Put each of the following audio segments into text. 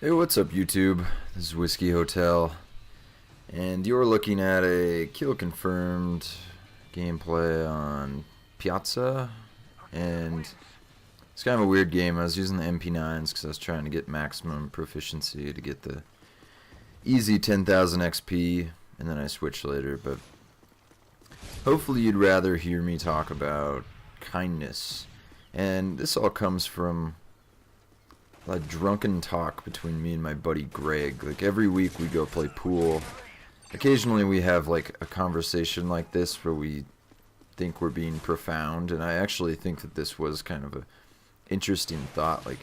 Hey, what's up, YouTube? This is Whiskey Hotel, and you're looking at a kill confirmed gameplay on Piazza, and it's kind of a weird game. I was using the MP9s because I was trying to get maximum proficiency to get the easy 10,000 XP, and then I switched later, but hopefully you'd rather hear me talk about kindness, and this all comes from a drunken talk between me and my buddy Greg. Like, every week we go play pool. Occasionally we have like a conversation like this where we think we're being profound, and I actually think that this was kind of a interesting thought. Like,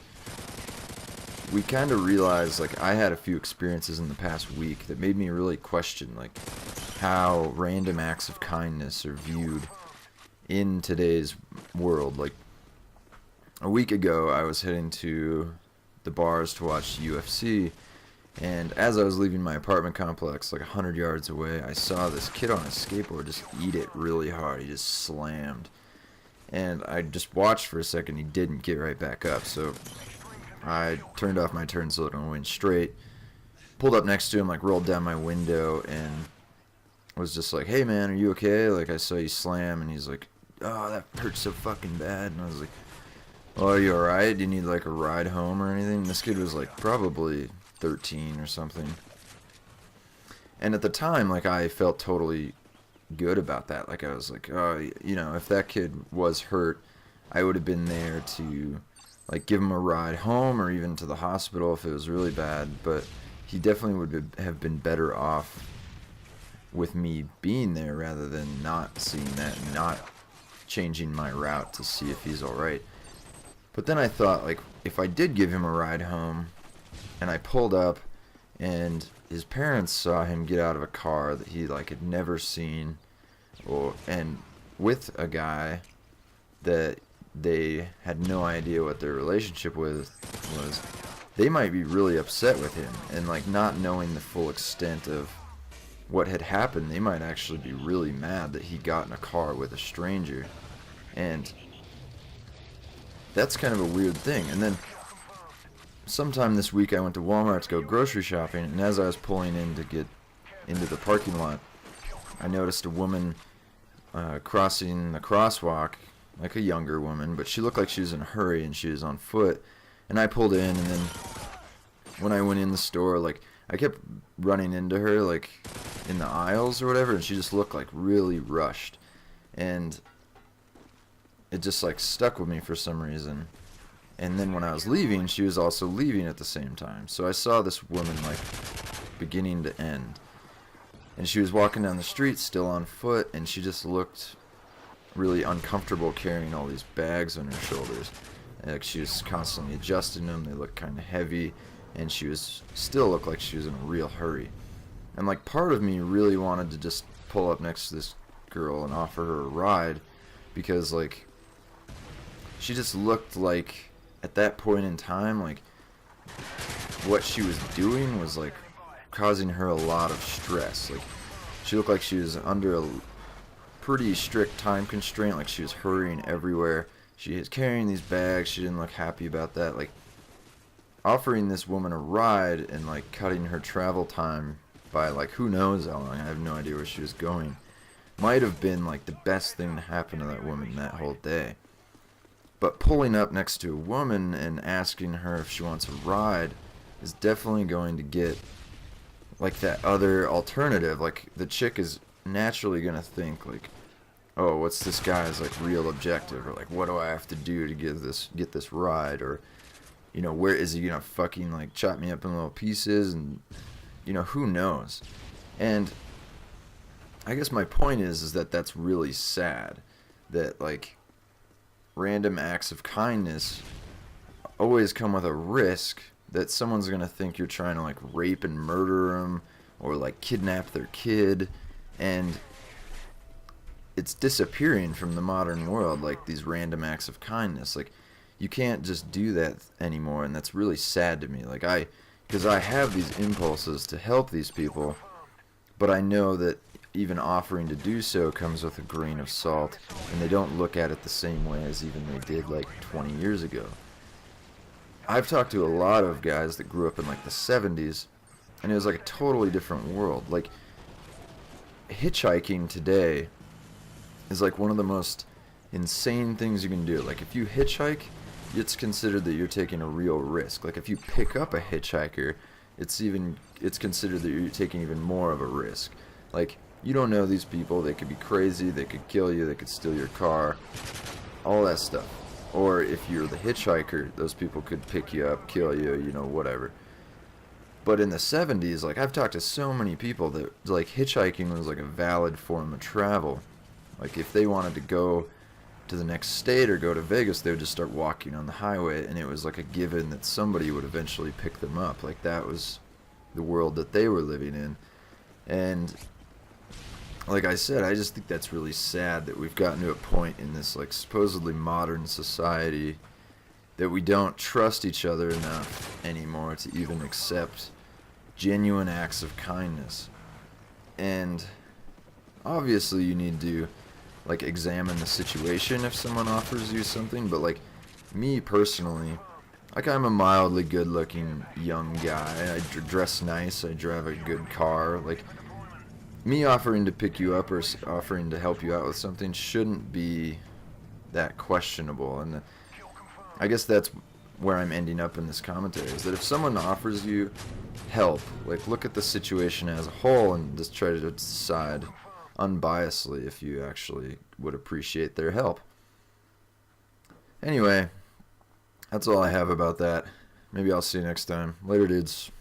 we kind of realized, like, I had a few experiences in the past week that made me really question like how random acts of kindness are viewed in today's world. Like, a week ago I was heading to the bars to watch UFC, and as I was leaving my apartment complex like 100 yards away, I saw this kid on a skateboard just eat it really hard. He just slammed, and I just watched for a second. He didn't get right back up, so I turned off my turn signal and went straight, pulled up next to him, like rolled down my window, and was just like, "Hey man, are you okay? Like, I saw you slam." And he's like, "Oh, that hurts so fucking bad." And I was like, "Oh, are you alright? Do you need like a ride home or anything?" This kid was like probably 13 or something. And at the time, like, I felt totally good about that. Like, I was like, oh, you know, if that kid was hurt, I would have been there to like give him a ride home or even to the hospital if it was really bad. But he definitely would have been better off with me being there rather than not seeing that and not changing my route to see if he's alright. But then I thought, like, if I did give him a ride home, and I pulled up, and his parents saw him get out of a car that he, like, had never seen, and with a guy that they had no idea what their relationship with was, they might be really upset with him, and, like, not knowing the full extent of what had happened, they might actually be really mad that he got in a car with a stranger. And that's kind of a weird thing. And then sometime this week I went to Walmart to go grocery shopping, and as I was pulling in to get into the parking lot, I noticed a woman crossing the crosswalk, like a younger woman, but she looked like she was in a hurry and she was on foot. And I pulled in, and then when I went in the store, like, I kept running into her, like, in the aisles or whatever, and she just looked like really rushed. And it just like stuck with me for some reason. And then when I was leaving, she was also leaving at the same time. So I saw this woman like beginning to end. And she was walking down the street still on foot, and she just looked really uncomfortable carrying all these bags on her shoulders. Like, she was constantly adjusting them. They looked kind of heavy, and she was still looked like she was in a real hurry. And like, part of me really wanted to just pull up next to this girl and offer her a ride, because like, she just looked like, at that point in time, like, what she was doing was like causing her a lot of stress. Like, she looked like she was under a pretty strict time constraint. Like, she was hurrying everywhere. She was carrying these bags. She didn't look happy about that. Like, offering this woman a ride and like cutting her travel time by like who knows how long, I have no idea where she was going, might have been like the best thing to happen to that woman that whole day. But pulling up next to a woman and asking her if she wants a ride is definitely going to get like that other alternative. Like, the chick is naturally going to think like, oh, what's this guy's like real objective, or like, what do I have to do to get this ride, or, you know, where is he going to fucking like chop me up in little pieces, and, you know, who knows. And I guess my point is that that's really sad, that like random acts of kindness always come with a risk that someone's going to think you're trying to like rape and murder them, or like kidnap their kid, and it's disappearing from the modern world, like these random acts of kindness. Like, you can't just do that anymore, and that's really sad to me. Like, because I have these impulses to help these people, but I know that even offering to do so comes with a grain of salt, and they don't look at it the same way as even they did like 20 years ago. I've talked to a lot of guys that grew up in like the 70s, and it was like a totally different world. Like, hitchhiking today is like one of the most insane things you can do. Like, if you hitchhike, it's considered that you're taking a real risk. Like, if you pick up a hitchhiker, it's considered that you're taking even more of a risk. Like, you don't know these people. They could be crazy. They could kill you. They could steal your car. All that stuff. Or if you're the hitchhiker, those people could pick you up, kill you, you know, whatever. But in the 70s, like, I've talked to so many people that, like, hitchhiking was like a valid form of travel. Like, if they wanted to go to the next state or go to Vegas, they would just start walking on the highway, and it was like a given that somebody would eventually pick them up. Like, that was the world that they were living in. And like I said, I just think that's really sad that we've gotten to a point in this, like, supposedly modern society that we don't trust each other enough anymore to even accept genuine acts of kindness. And obviously you need to, like, examine the situation if someone offers you something, but, like, me personally, like, I'm a mildly good-looking young guy. I dress nice. I drive a good car. Like, me offering to pick you up or offering to help you out with something shouldn't be that questionable. And I guess that's where I'm ending up in this commentary, is that if someone offers you help, like, look at the situation as a whole and just try to decide unbiasedly if you actually would appreciate their help. Anyway, that's all I have about that. Maybe I'll see you next time. Later, dudes.